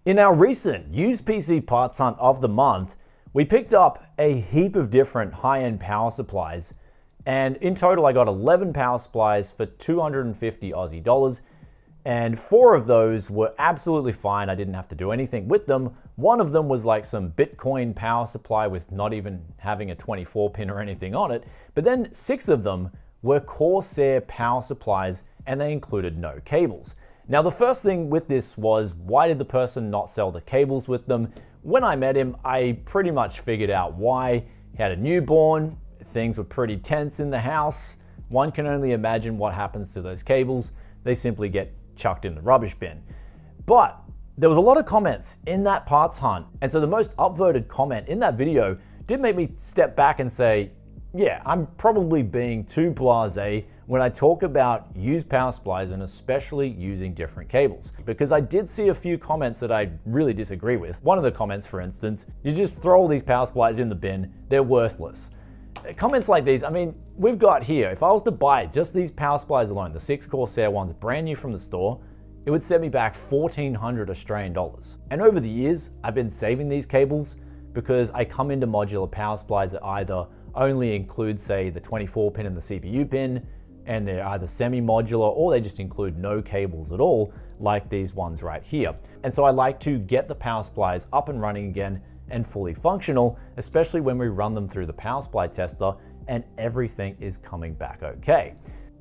In our recent used PC parts hunt of the month, we picked up a heap of different high-end power supplies, and in total I got 11 power supplies for 250 Aussie dollars, and 4 of those were absolutely fine. I didn't have to do anything with them. One of them was like some Bitcoin power supply with not even having a 24 pin or anything on it, but then 6 of them were Corsair power supplies and they included no cables. Now, the first thing with this was, why did the person not sell the cables with them? When I met him, I pretty much figured out why. He had a newborn, things were pretty tense in the house. One can only imagine what happens to those cables. They simply get chucked in the rubbish bin. But there was a lot of comments in that parts hunt, and so the most upvoted comment in that video did make me step back and say, yeah, I'm probably being too blasé when I talk about used power supplies and especially using different cables. Because I did see a few comments that I really disagree with. One of the comments, for instance, you just throw all these power supplies in the bin, they're worthless. Comments like these, I mean, we've got here, if I was to buy just these power supplies alone, the 6 Corsair ones, brand new from the store, it would set me back 1,400 Australian dollars. And over the years, I've been saving these cables because I come into modular power supplies that either only include, say, the 24 pin and the CPU pin, and they're either semi-modular or they just include no cables at all, like these ones right here. And so I like to get the power supplies up and running again and fully functional, especially when we run them through the power supply tester and everything is coming back okay.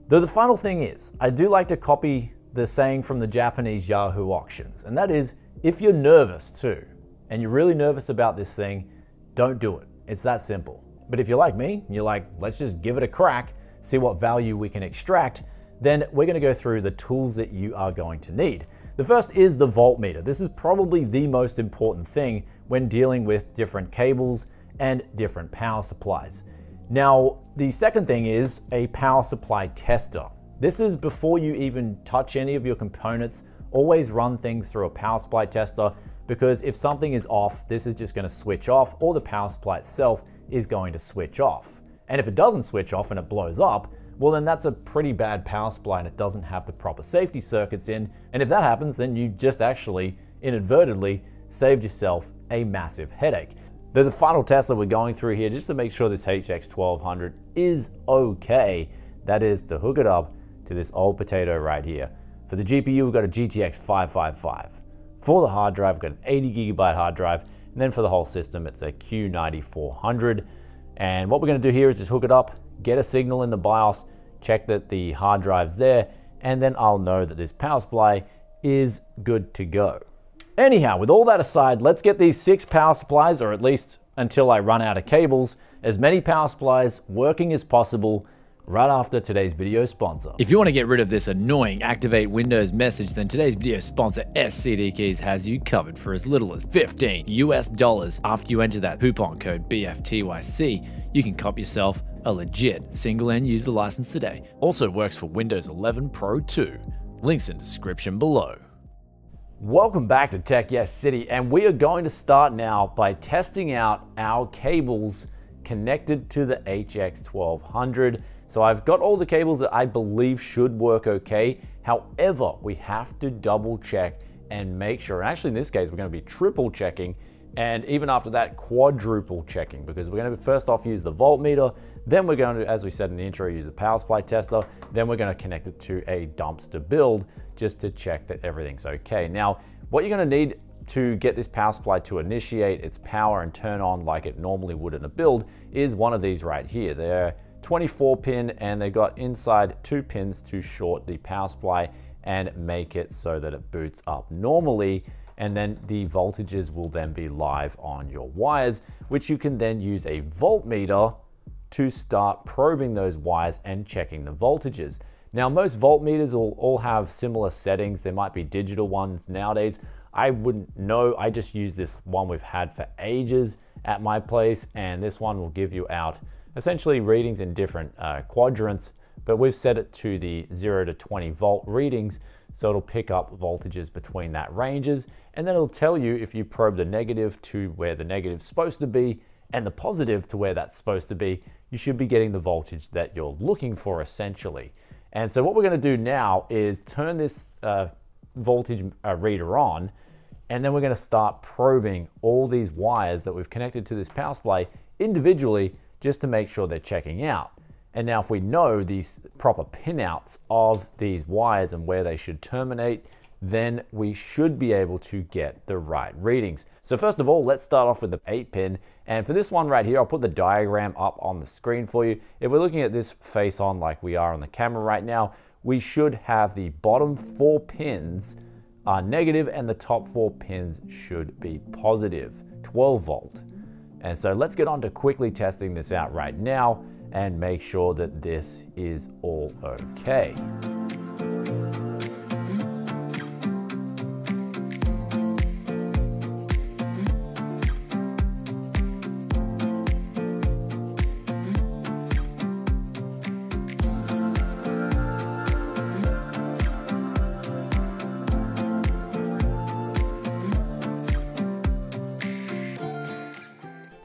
Though the final thing is, I do like to copy the saying from the Japanese Yahoo auctions, and that is, if you're nervous too, and you're really nervous about this thing, don't do it. It's that simple. But if you're like me, you're like, let's just give it a crack, see what value we can extract, then we're gonna go through the tools that you are going to need. The first is the voltmeter. This is probably the most important thing when dealing with different cables and different power supplies. Now, the second thing is a power supply tester. This is before you even touch any of your components. Always run things through a power supply tester, because if something is off, this is just gonna switch off, or the power supply itself is going to switch off. And if it doesn't switch off and it blows up, well then that's a pretty bad power supply and it doesn't have the proper safety circuits in. And if that happens, then you just actually inadvertently saved yourself a massive headache. The final test that we're going through here, just to make sure this HX1200 is okay, that is to hook it up to this old potato right here. For the GPU, we've got a GTX 555. For the hard drive, we've got an 80 gigabyte hard drive. And then for the whole system, it's a Q9400. And what we're gonna do here is just hook it up, get a signal in the BIOS, check that the hard drive's there, and then I'll know that this power supply is good to go. Anyhow, with all that aside, let's get these 6 power supplies, or at least until I run out of cables, as many power supplies working as possible right after today's video sponsor. If you want to get rid of this annoying activate Windows message, then today's video sponsor SCD Keys has you covered for as little as $15 US. After you enter that coupon code BFTYC, you can cop yourself a legit single end user license today. Also works for Windows 11 Pro too. Links in description below. Welcome back to Tech Yes City, and we are going to start now by testing out our cables connected to the HX1200. So I've got all the cables that I believe should work okay. However, we have to double check and make sure. Actually, in this case, we're going to be triple checking, and even after that, quadruple checking, because we're going to first off use the voltmeter, then we're going to, as we said in the intro, use the power supply tester, then we're going to connect it to a dumpster build just to check that everything's okay. Now, what you're going to need to get this power supply to initiate its power and turn on like it normally would in a build is one of these right here. They're 24 pin, and they've got inside 2 pins to short the power supply and make it so that it boots up normally, and then the voltages will then be live on your wires, which you can then use a voltmeter to start probing those wires and checking the voltages. Now, most voltmeters will all have similar settings. There might be digital ones nowadays. I wouldn't know. I just use this one we've had for ages at my place, and this one will give you out essentially readings in different quadrants, but we've set it to the 0 to 20 volt readings, so it'll pick up voltages between that ranges, and then it'll tell you if you probe the negative to where the negative's supposed to be and the positive to where that's supposed to be, you should be getting the voltage that you're looking for essentially. And so what we're going to do now is turn this voltage reader on, And then we're going to start probing all these wires that we've connected to this power supply individually just to make sure they're checking out. And now if we know these proper pinouts of these wires and where they should terminate, then we should be able to get the right readings. So first of all, let's start off with the 8-pin. And for this one right here, I'll put the diagram up on the screen for you. If we're looking at this face on like we are on the camera right now, we should have the bottom 4 pins are negative and the top 4 pins should be positive, 12 volt. And so let's get on to quickly testing this out right now and make sure that this is all okay.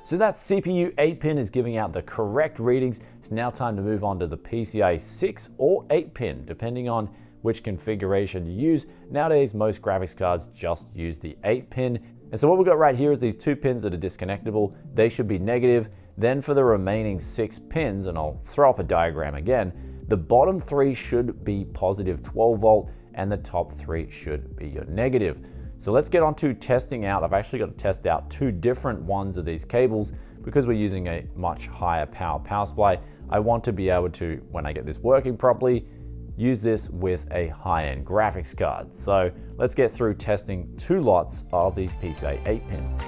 So that CPU 8-pin is giving out the correct readings. It's now time to move on to the PCIe 6 or 8-pin, depending on which configuration you use. Nowadays, most graphics cards just use the 8-pin. And so what we've got right here is these 2 pins that are disconnectable. They should be negative. Then for the remaining 6 pins, and I'll throw up a diagram again, the bottom 3 should be positive 12 volt and the top 3 should be your negative. So let's get on to testing out. I've actually got to test out 2 different ones of these cables because we're using a much higher power supply. I want to be able to, when I get this working properly, use this with a high-end graphics card. So let's get through testing 2 lots of these PCIe 8-pins.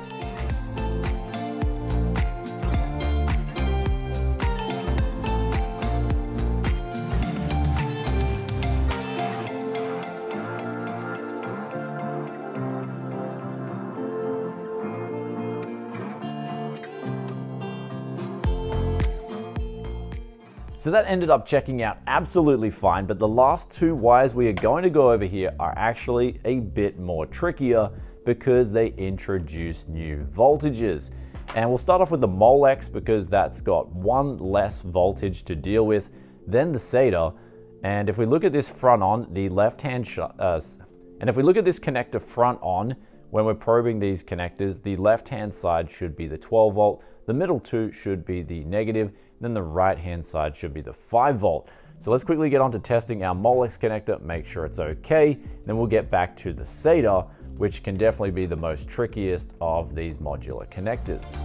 So that ended up checking out absolutely fine, but the last 2 wires we are going to go over here are actually a bit more trickier because they introduce new voltages. And we'll start off with the Molex because that's got 1 less voltage to deal with than the SATA. And if we look at this front on, the left-hand and if we look at this connector front on, when we're probing these connectors, the left-hand side should be the 12 volt, the middle 2 should be the negative, then the right-hand side should be the 5 volt. So let's quickly get on to testing our Molex connector, make sure it's okay, then we'll get back to the SATA, which can definitely be the most trickiest of these modular connectors.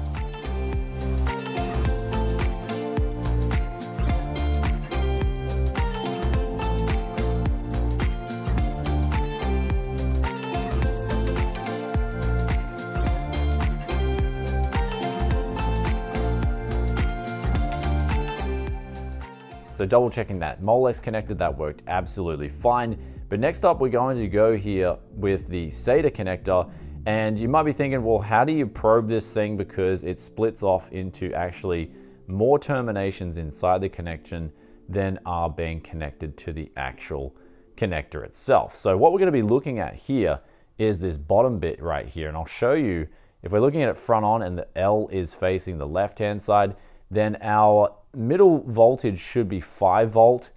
So double checking that Molex connector, that worked absolutely fine. But next up, we're going to go here with the SATA connector. And you might be thinking, well, how do you probe this thing? Because it splits off into actually more terminations inside the connection than are being connected to the actual connector itself. So what we're going to be looking at here is this bottom bit right here. And I'll show you, if we're looking at it front on and the L is facing the left-hand side, then our middle voltage should be 5 volt.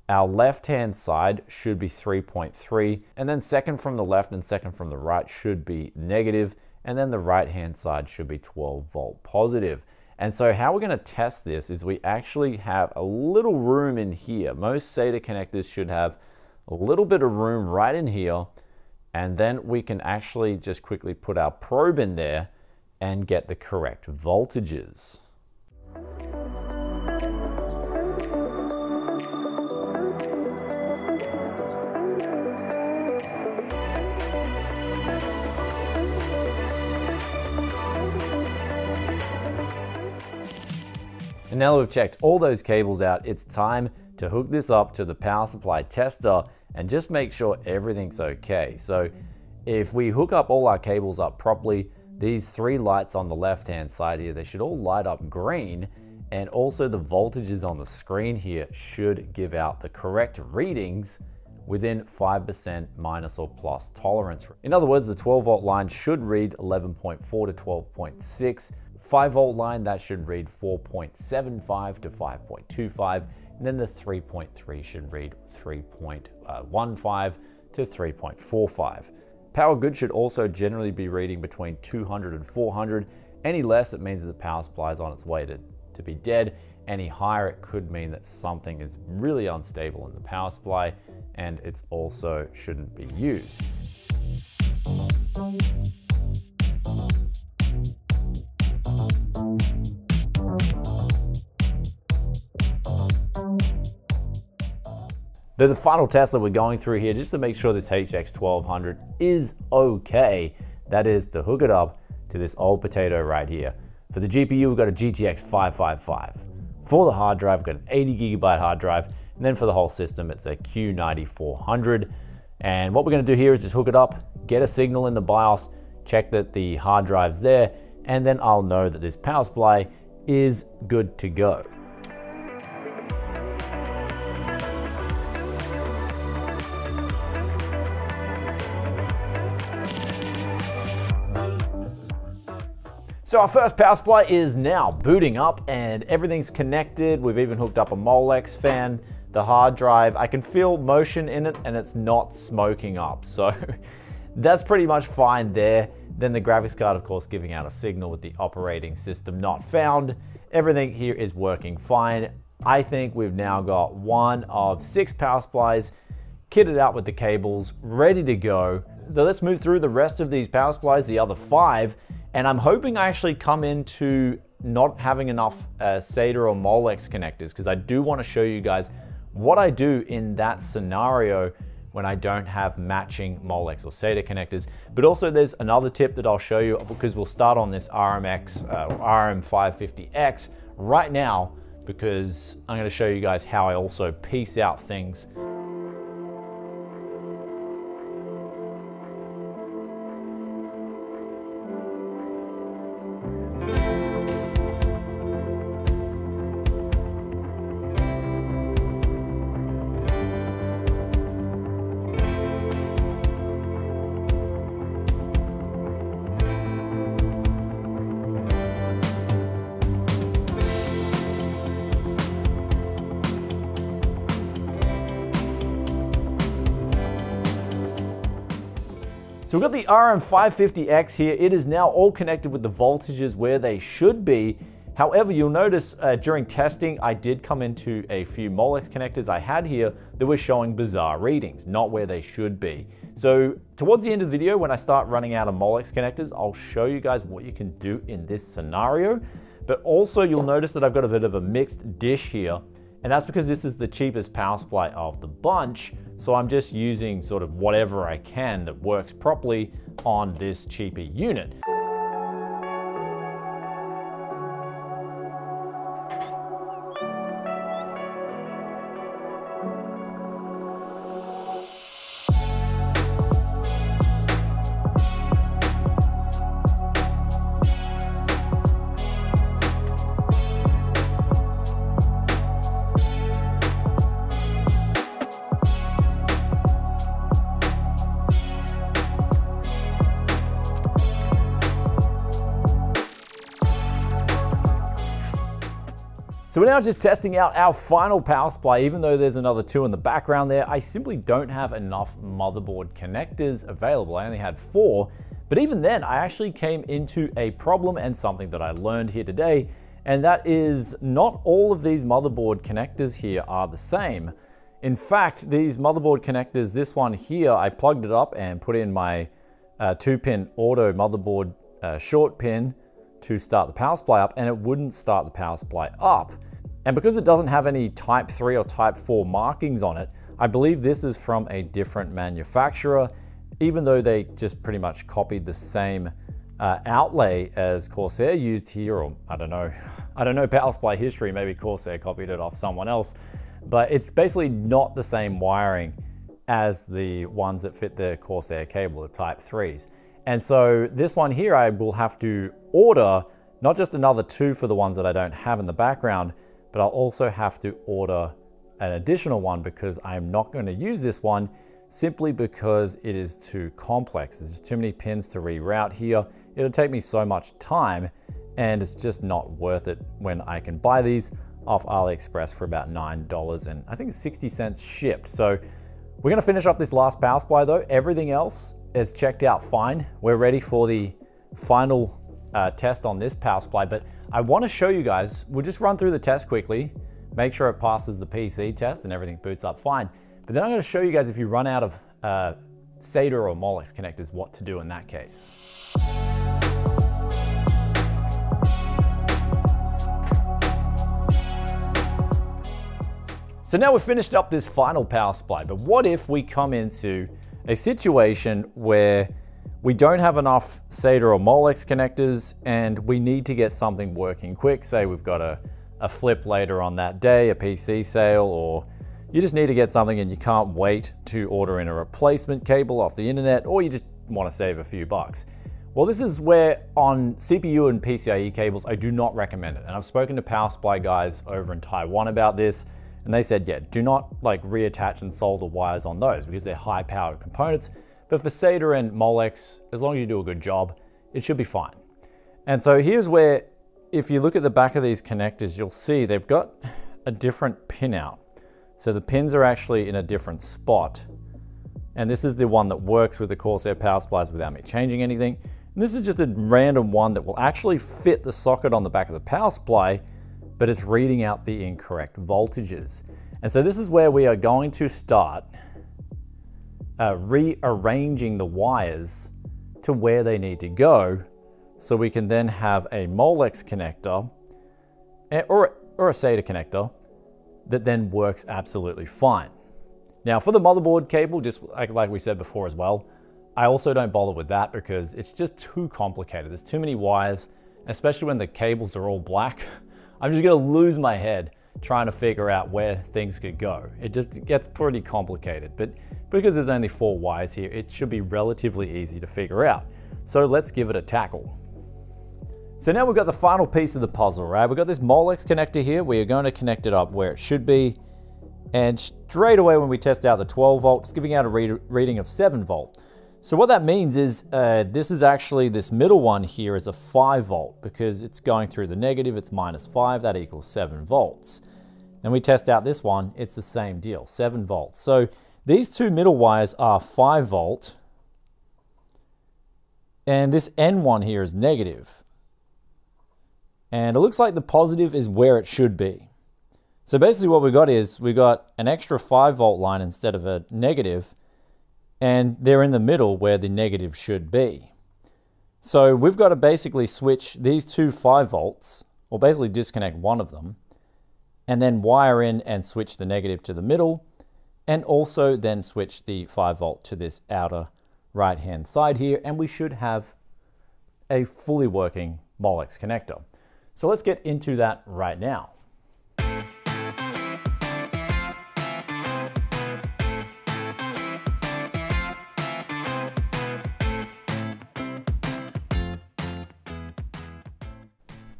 Our left-hand side should be 3.3, and then second from the left and second from the right should be negative, and then the right-hand side should be 12 volt positive. And so how we're going to test this is we actually have a little room in here. Most SATA connectors should have a little bit of room right in here, and then we can actually just quickly put our probe in there and get the correct voltages. And now that we've checked all those cables out, it's time to hook this up to the power supply tester and just make sure everything's okay. So if we hook up all our cables up properly, these 3 lights on the left-hand side here, they should all light up green, and also the voltages on the screen here should give out the correct readings within 5% minus or plus tolerance. In other words, the 12 volt line should read 11.4 to 12.6. 5 volt line, that should read 4.75 to 5.25, and then the 3.3 should read 3.15 to 3.45. Power good should also generally be reading between 200 and 400. Any less, it means that the power supply is on its way to be dead. Any higher, it could mean that something is really unstable in the power supply, and it's also shouldn't be used. The final test that we're going through here, just to make sure this HX1200 is okay, that is to hook it up to this old potato right here. For the GPU, we've got a GTX 555. For the hard drive, we've got an 80 gigabyte hard drive, and then for the whole system, it's a Q9400. And what we're gonna do here is just hook it up, get a signal in the BIOS, check that the hard drive's there, and then I'll know that this power supply is good to go. So our first power supply is now booting up and everything's connected. We've even hooked up a Molex fan, the hard drive. I can feel motion in it and it's not smoking up. So that's pretty much fine there. Then the graphics card, of course, giving out a signal with the operating system not found. Everything here is working fine. I think we've now got one of 6 power supplies kitted out with the cables, ready to go. So let's move through the rest of these power supplies, the other 5. And I'm hoping I actually come into not having enough SATA or Molex connectors, because I do want to show you guys what I do in that scenario when I don't have matching Molex or SATA connectors. But also there's another tip that I'll show you, because we'll start on this RM550X right now, because I'm going to show you guys how I also piece out things. So we've got the RM550X here. It is now all connected with the voltages where they should be. However, you'll notice during testing, I did come into a few Molex connectors I had here that were showing bizarre readings, not where they should be. So towards the end of the video, when I start running out of Molex connectors, I'll show you guys what you can do in this scenario. But also you'll notice that I've got a bit of a mixed dish here. And that's because this is the cheapest power supply of the bunch. So I'm just using sort of whatever I can that works properly on this cheaper unit. So we're now just testing out our final power supply. Even though there's another 2 in the background there, I simply don't have enough motherboard connectors available. I only had 4, but even then I actually came into a problem and something that I learned here today, and that is not all of these motherboard connectors here are the same. In fact, these motherboard connectors, this one here, I plugged it up and put in my 2-pin auto motherboard short pin to start the power supply up, and it wouldn't start the power supply up. And because it doesn't have any Type 3 or Type 4 markings on it, I believe this is from a different manufacturer, even though they just pretty much copied the same outlay as Corsair used here, or I don't know power supply history, maybe Corsair copied it off someone else, but it's basically not the same wiring as the ones that fit the Corsair cable, the Type 3s. And so this one here, I will have to order not just another 2 for the ones that I don't have in the background, but I'll also have to order an additional one because I'm not going to use this one simply because it is too complex. There's just too many pins to reroute here. It'll take me so much time and it's just not worth it when I can buy these off AliExpress for about $9 and I think it's 60 cents shipped. So we're going to finish off this last power supply though. Everything else is checked out fine. We're ready for the final test on this power supply, but I want to show you guys, we'll just run through the test quickly, make sure it passes the PC test and everything boots up fine. But then I'm going to show you guys if you run out of SATA or Molex connectors, what to do in that case. So now we've finished up this final power supply, but what if we come into a situation where we don't have enough SATA or Molex connectors and we need to get something working quick? Say we've got a flip later on that day, a PC sale, or you just need to get something and you can't wait to order in a replacement cable off the internet, or you just want to save a few bucks. Well, this is where on CPU and PCIe cables, I do not recommend it. And I've spoken to power supply guys over in Taiwan about this, and they said, yeah, do not like reattach and solder wires on those because they're high powered components. But for SATA and Molex, as long as you do a good job, it should be fine. And so here's where, if you look at the back of these connectors, you'll see they've got a different pin out. So the pins are actually in a different spot. And this is the one that works with the Corsair power supplies without me changing anything. And this is just a random one that will actually fit the socket on the back of the power supply, but it's reading out the incorrect voltages. And so this is where we are going to start rearranging the wires to where they need to go, so we can then have a Molex connector or a SATA connector that then works absolutely fine. Now for the motherboard cable, just like we said before as well, I also don't bother with that because it's just too complicated. There's too many wires, especially when the cables are all black. I'm just gonna lose my head trying to figure out where things could go. It just gets pretty complicated, but because there's only 4 wires here, it should be relatively easy to figure out. So let's give it a tackle. So now we've got the final piece of the puzzle, right? We've got this Molex connector here. We are going to connect it up where it should be. And straight away when we test out the 12 volt, it's giving out a reading of 7 volt. So what that means is this is actually, this middle one here is a 5 volt because it's going through the negative, it's -5, that equals 7 volts. Then we test out this one, it's the same deal, 7 volts. So these two middle wires are 5 volt, and this N one here is negative. And it looks like the positive is where it should be. So basically what we got is, we got an extra 5 volt line instead of a negative, and they're in the middle where the negative should be. So we've got to basically switch these two 5 volts, or basically disconnect one of them, and then wire in and switch the negative to the middle, and also then switch the 5 volt to this outer right hand side here, and we should have a fully working Molex connector. So let's get into that right now.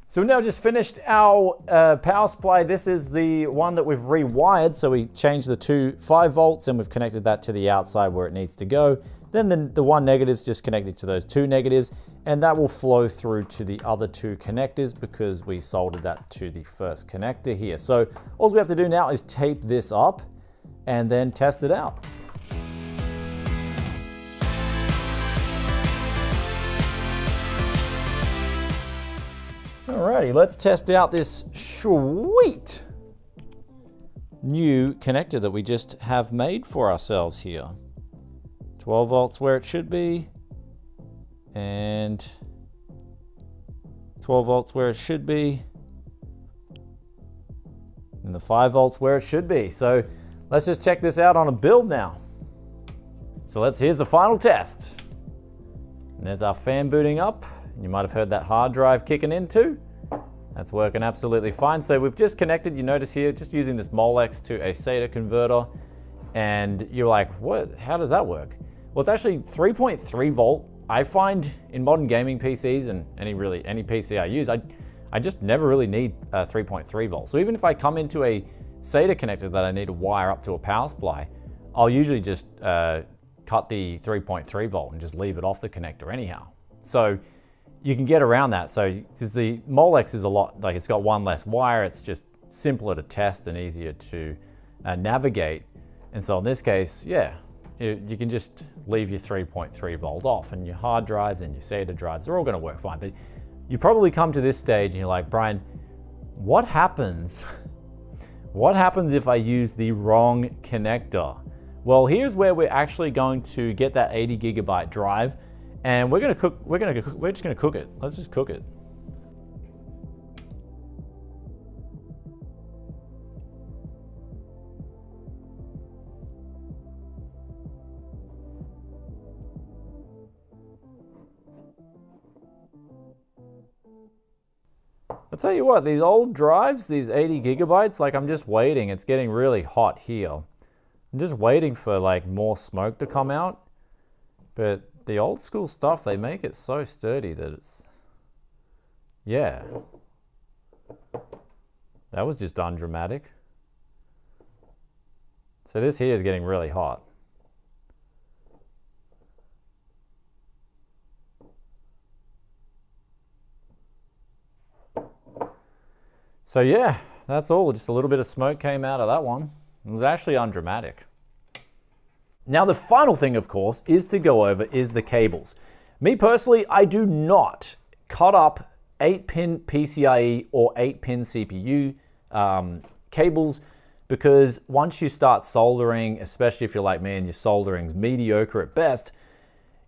So we've now just finished our power supply. This is the one that we've rewired. So we changed the two 5 volts and we've connected that to the outside where it needs to go. Then the one negative is just connected to those 2 negatives, and that will flow through to the other 2 connectors because we soldered that to the first connector here. So all we have to do now is tape this up and then test it out. Alrighty, let's test out this sweet new connector that we just have made for ourselves here. 12 volts where it should be, and 12 volts where it should be, and the 5 volts where it should be. So let's just check this out on a build now. So here's the final test. And there's our fan booting up. You might have heard that hard drive kicking in too. That's working absolutely fine. So we've just connected, you notice here, just using this Molex to a SATA converter. And you're like, what? How does that work? Well, it's actually 3.3 volt. I find in modern gaming PCs and any PC I use, I just never really need 3.3 volts. So even if I come into a SATA connector that I need to wire up to a power supply, I'll usually just cut the 3.3 volt and just leave it off the connector anyhow. So you can get around that. So because the Molex is a lot, like it's got one less wire, it's just simpler to test and easier to navigate. And so in this case, yeah, you can just leave your 3.3 volt off, and your hard drives and your SATA drives, they're all gonna work fine. But you probably come to this stage and you're like, Brian, what happens? What happens if I use the wrong connector? Well, here's where we're actually going to get that 80 gigabyte drive, and we're just gonna cook it. Let's just cook it. I'll tell you what, these old drives, these 80 gigabytes, like I'm just waiting. It's getting really hot here. I'm just waiting for like more smoke to come out. But the old school stuff, they make it so sturdy that it's, yeah. That was just undramatic. So this here is getting really hot. So yeah, that's all. Just a little bit of smoke came out of that one. It was actually undramatic. Now the final thing, of course, is to go over is the cables. Me personally, I do not cut up 8-pin PCIe or 8-pin CPU cables, because once you start soldering, especially if you're like me and your soldering's mediocre at best,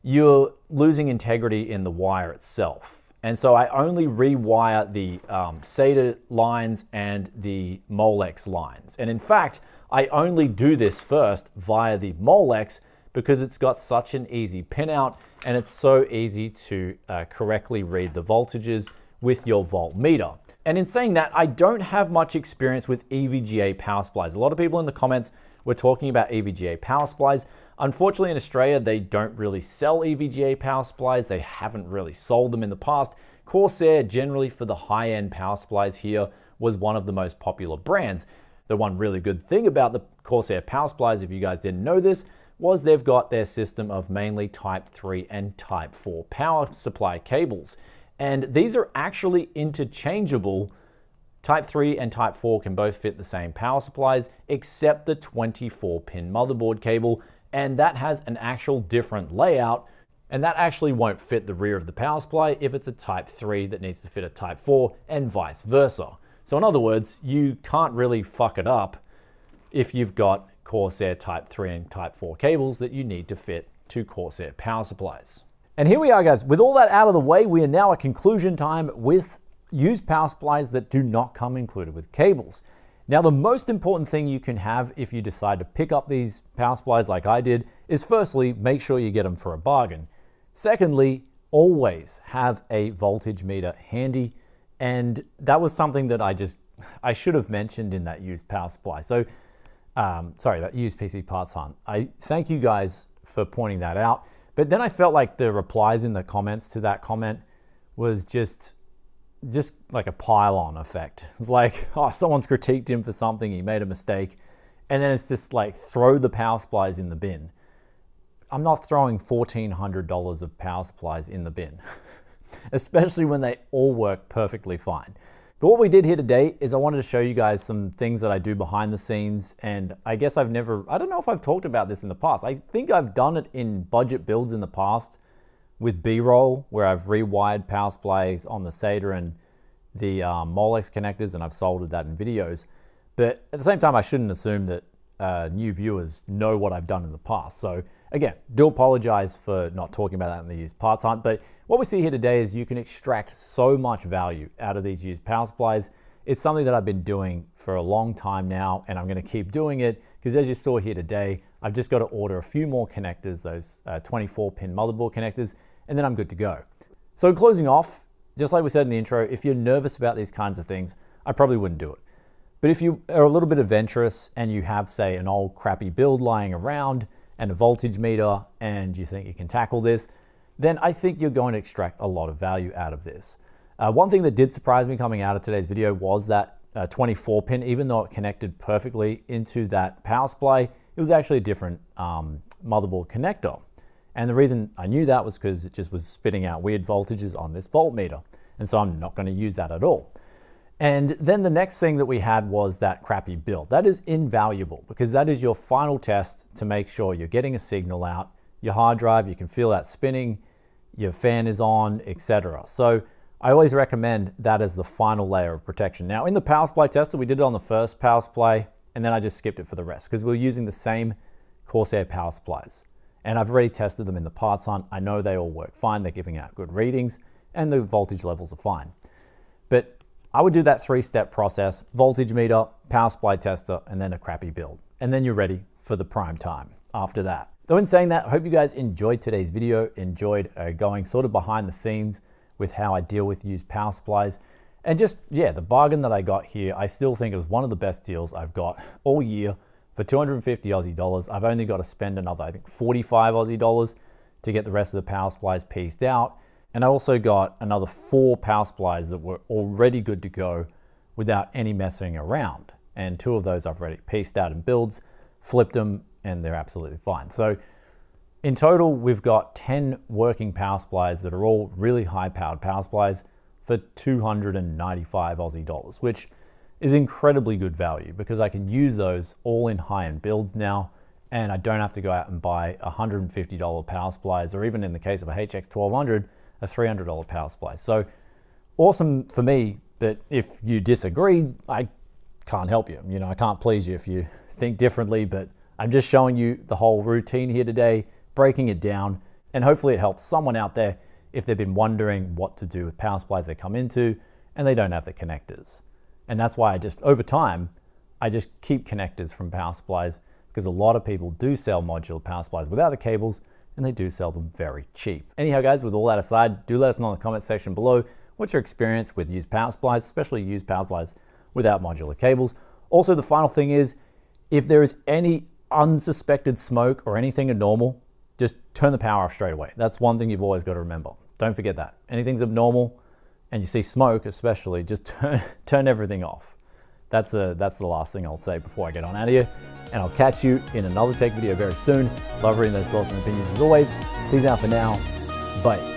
you're losing integrity in the wire itself. And so I only rewire the SATA lines and the Molex lines. And in fact, I only do this first via the Molex because it's got such an easy pinout and it's so easy to correctly read the voltages with your voltmeter. And in saying that, I don't have much experience with EVGA power supplies. A lot of people in the comments were talking about EVGA power supplies. Unfortunately, in Australia, they don't really sell EVGA power supplies. They haven't really sold them in the past. Corsair, generally for the high-end power supplies here, was one of the most popular brands. The one really good thing about the Corsair power supplies, if you guys didn't know this, was they've got their system of mainly Type 3 and Type 4 power supply cables. And these are actually interchangeable. Type 3 and Type 4 can both fit the same power supplies, except the 24-pin motherboard cable, and that has an actual different layout, and that actually won't fit the rear of the power supply if it's a Type 3 that needs to fit a Type 4, and vice versa. So in other words, you can't really fuck it up if you've got Corsair Type 3 and Type 4 cables that you need to fit to Corsair power supplies. And here we are, guys. With all that out of the way, we are now at conclusion time with used power supplies that do not come included with cables. Now, the most important thing you can have if you decide to pick up these power supplies like I did is, firstly, make sure you get them for a bargain. Secondly, always have a voltage meter handy. And that was something that I should have mentioned in that used power supply. So, that used PC parts hunt. I thank you guys for pointing that out. But then I felt like the replies in the comments to that comment was just like a pile-on effect. It's like, oh, someone's critiqued him for something, he made a mistake, and then it's just like, throw the power supplies in the bin. I'm not throwing $1,400 of power supplies in the bin, especially when they all work perfectly fine. But what we did here today is I wanted to show you guys some things that I do behind the scenes, and I guess I don't know if I've talked about this in the past. I think I've done it in budget builds in the past, with B-roll, where I've rewired power supplies on the SATA and the Molex connectors, and I've soldered that in videos. But at the same time, I shouldn't assume that new viewers know what I've done in the past. So again, do apologize for not talking about that in the used parts hunt. But what we see here today is you can extract so much value out of these used power supplies. It's something that I've been doing for a long time now, and I'm gonna keep doing it, because as you saw here today, I've just got to order a few more connectors, those 24-pin motherboard connectors, and then I'm good to go. So closing off, just like we said in the intro, if you're nervous about these kinds of things, I probably wouldn't do it. But if you are a little bit adventurous and you have, say, an old crappy build lying around and a voltage meter, and you think you can tackle this, then I think you're going to extract a lot of value out of this. One thing that did surprise me coming out of today's video was that 24-pin, even though it connected perfectly into that power supply, it was actually a different motherboard connector. And the reason I knew that was because it just was spitting out weird voltages on this voltmeter. And so I'm not going to use that at all. And then the next thing that we had was that crappy build. That is invaluable because that is your final test to make sure you're getting a signal out. Your hard drive, you can feel that spinning, your fan is on, etc. So I always recommend that as the final layer of protection. Now in the power supply tester, we did it on the first power supply and then I just skipped it for the rest because we're using the same Corsair power supplies. And I've already tested them in the parts hunt. I know they all work fine. They're giving out good readings and the voltage levels are fine. But I would do that 3-step process: voltage meter, power supply tester, and then a crappy build. And then you're ready for the prime time after that. Though in saying that, I hope you guys enjoyed today's video, enjoyed going sort of behind the scenes with how I deal with used power supplies. And just, yeah, the bargain that I got here, I still think it was one of the best deals I've got all year. For 250 Aussie dollars, I've only got to spend another, I think, 45 Aussie dollars to get the rest of the power supplies pieced out. And I also got another 4 power supplies that were already good to go without any messing around. And 2 of those I've already pieced out in builds, flipped them, and they're absolutely fine. So in total, we've got 10 working power supplies that are all really high-powered power supplies for 295 Aussie dollars, which is incredibly good value because I can use those all in high-end builds now, and I don't have to go out and buy $150 power supplies, or even in the case of a HX1200, a $300 power supply. So awesome for me, but if you disagree, I can't help you. You know, I can't please you if you think differently, but I'm just showing you the whole routine here today, breaking it down, and hopefully it helps someone out there if they've been wondering what to do with power supplies they come into and they don't have the connectors. And that's why over time, I just keep connectors from power supplies because a lot of people do sell modular power supplies without the cables, and they do sell them very cheap. Anyhow, guys, with all that aside, do let us know in the comment section below what's your experience with used power supplies, especially used power supplies without modular cables. Also, the final thing is, if there is any unsuspected smoke or anything abnormal, just turn the power off straight away. That's one thing you've always got to remember. Don't forget that. Anything's abnormal and you see smoke especially, just turn everything off. That's the last thing I'll say before I get on out of here. And I'll catch you in another tech video very soon. Love reading those thoughts and opinions as always. Peace out for now. Bye.